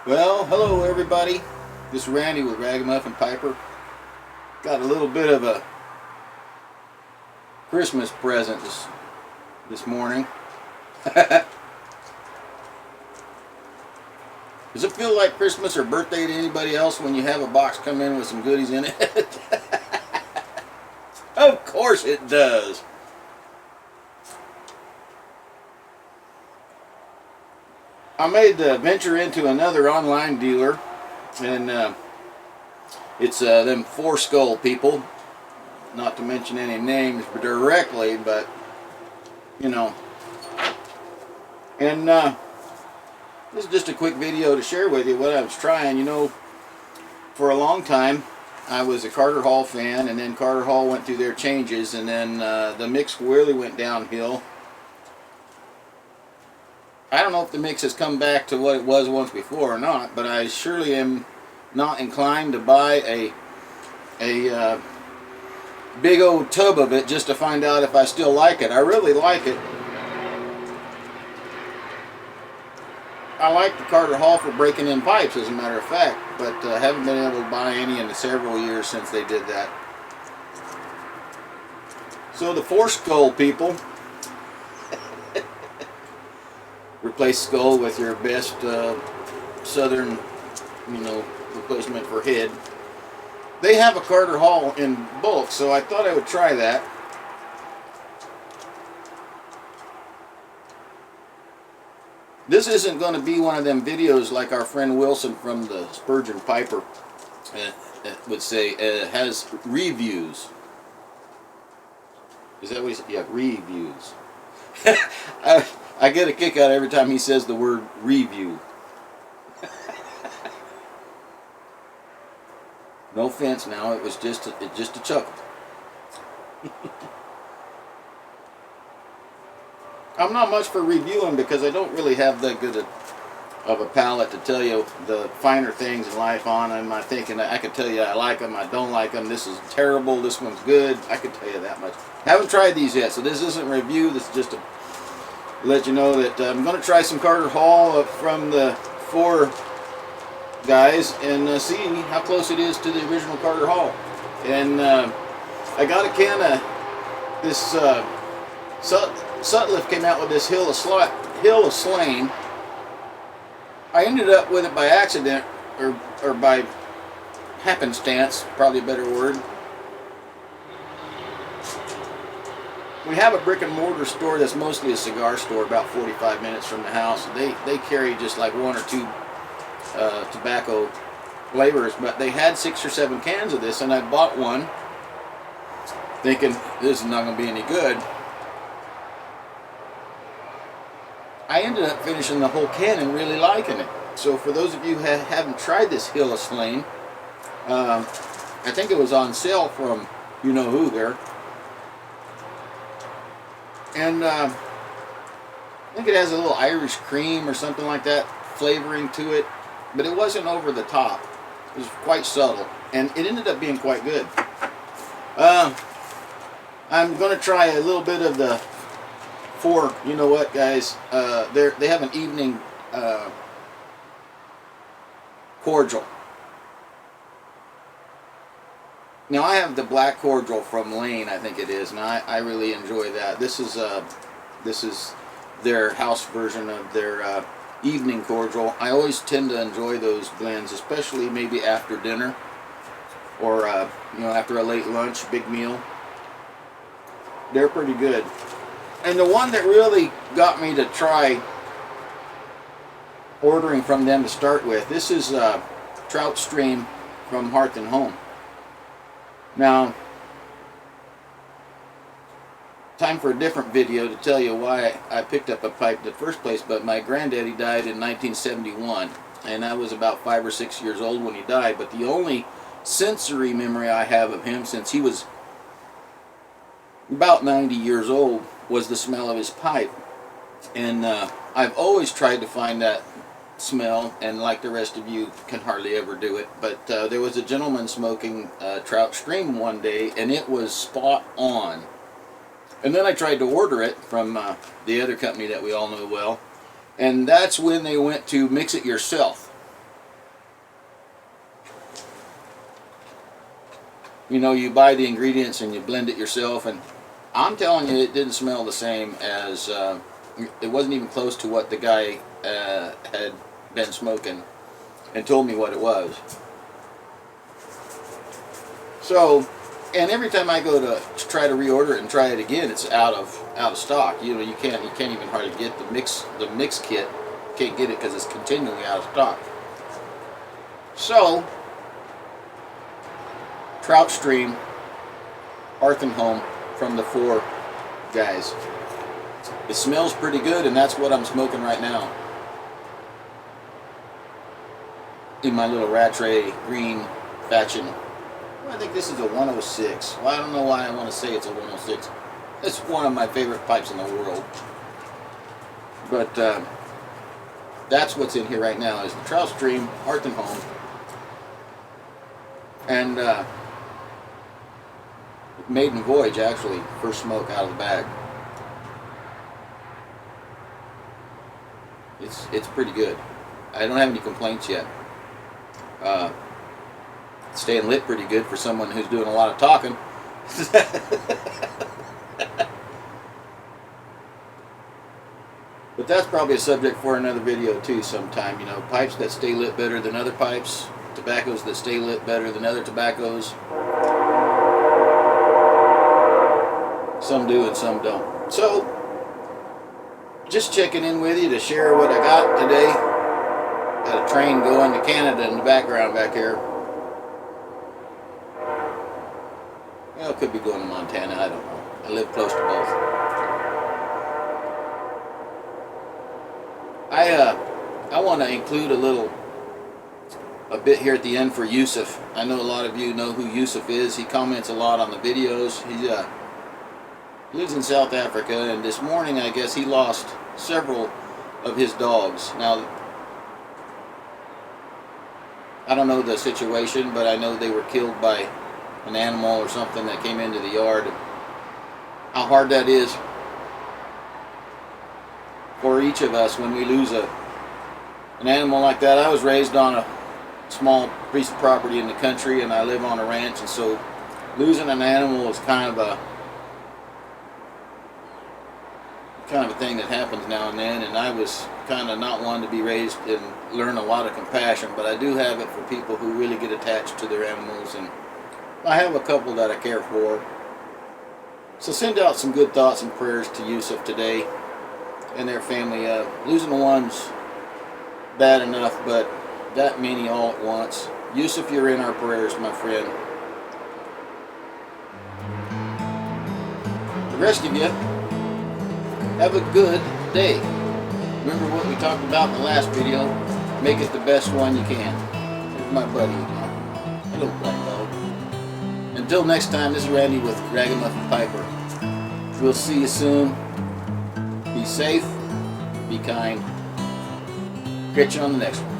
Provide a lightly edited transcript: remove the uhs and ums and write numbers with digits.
Well, hello everybody. This is Randy with Ragamuffinpiper. Got a little bit of a Christmas present this morning. Does it feel like Christmas or birthday to anybody else when you have a box come in with some goodies in it? Of course it does. I made the venture into another online dealer, and it's them Four Skull people. Not to mention any names directly, but you know. And this is just a quick video to share with you what I was trying. You know, for a long time I was a Carter Hall fan, and then Carter Hall went through their changes, and then the mix really went downhill. I don't know if the mix has come back to what it was once before or not, but I surely am not inclined to buy a big old tub of it just to find out if I still like it. I really like it. I like the Carter Hall for breaking in pipes, as a matter of fact, but haven't been able to buy any in the several years since they did that. So the Four Skull people, replace skull with your best southern, replacement for head. They have a Carter Hall in bulk, so I thought I would try that. This isn't going to be one of them videos like our friend Wilson from the Spurgeon Piper would say, has reviews. Is that what he said? Yeah, reviews. I get a kick out every time he says the word review. No offense now, it was just a chuckle. I'm not much for reviewing because I don't really have that good of a palate to tell you the finer things in life on them. I think, and I can tell you I like them, I don't like them, this is terrible, this one's good. I can tell you that much. Haven't tried these yet, so this isn't a review, this is just to let you know that I'm going to try some Carter Hall from the Four guys and see how close it is to the original Carter Hall. And I got a can of this Sutliff came out with this Hill of Slain. I ended up with it by accident, or by happenstance, probably a better word. We have a brick and mortar store that's mostly a cigar store about 45 minutes from the house. They carry just like one or two tobacco flavors, but they had 6 or 7 cans of this, and I bought one thinking this is not going to be any good. I ended up finishing the whole can and really liking it. So for those of you who haven't tried this Hill of Slain, I think it was on sale from you-know-who there. And I think it has a little Irish cream or something like that flavoring to it, but it wasn't over the top. It was quite subtle, and it ended up being quite good. I'm going to try a little bit of the Four, you know what, guys, they have an evening cordial. Now I have the black cordial from Lane, I think it is, and I really enjoy that. This is their house version of their evening cordial. I always tend to enjoy those blends, especially maybe after dinner or after a late lunch, big meal. They're pretty good. And the one that really got me to try ordering from them to start with, this is Trout Stream from Hearth and Home. Now, time for a different video to tell you why I picked up a pipe in the first place, but my granddaddy died in 1971, and I was about 5 or 6 years old when he died, but the only sensory memory I have of him since he was about 90 years old was the smell of his pipe. And I've always tried to find that smell, and like the rest of you can hardly ever do it, but there was a gentleman smoking Trout Stream one day, and it was spot on. And then I tried to order it from the other company that we all know well, and that's when they went to mix it yourself. You know, you buy the ingredients and you blend it yourself, and I'm telling you, it didn't smell the same as, it wasn't even close to what the guy had been smoking and told me what it was. So, and every time I go to try to reorder it and try it again, it's out of stock. You know, you can't even hardly get the mix kit. Can't get it because it's continually out of stock. So, Trout Stream, Hearth and Home from the 4 guys. It smells pretty good, and that's what I'm smoking right now. In my little Rattray green Faction. I think this is a 106. Well, I don't know why I want to say it's a 106. It's one of my favorite pipes in the world. But that's what's in here right now is the Trout Stream, Hearth and Home. And Maiden Voyage, actually, first smoke out of the bag. It's pretty good. I don't have any complaints yet. Staying lit pretty good for someone who's doing a lot of talking. But that's probably a subject for another video too sometime. You know, pipes that stay lit better than other pipes, tobaccos that stay lit better than other tobaccos. Some do and some don't. So, just checking in with you to share what I got today. Got a train going to Canada in the background back here. Well, it could be going to Montana, I don't know. I live close to both. I want to include a bit here at the end for Yusuf. I know a lot of you know who Yusuf is. He comments a lot on the videos. He lives in South Africa, and this morning I guess he lost several of his dogs. Now, I don't know the situation, but I know they were killed by an animal or something that came into the yard. How hard that is for each of us when we lose an animal like that. I was raised on a small piece of property in the country, and I live on a ranch, and so losing an animal is kind of a thing that happens now and then, and I was kind of not one to be raised and learn a lot of compassion, but I do have it for people who really get attached to their animals, and I have a couple that I care for. So send out some good thoughts and prayers to Yusuf today and their family. Losing one's bad enough, but that many all at once. Yusuf, you're in our prayers, my friend. The rest of you, have a good day. Remember what we talked about in the last video. Make it the best one you can. Here's my buddy. Hello, black dog. Until next time, this is Randy with Ragamuffinpiper. We'll see you soon. Be safe. Be kind. Catch you on the next one.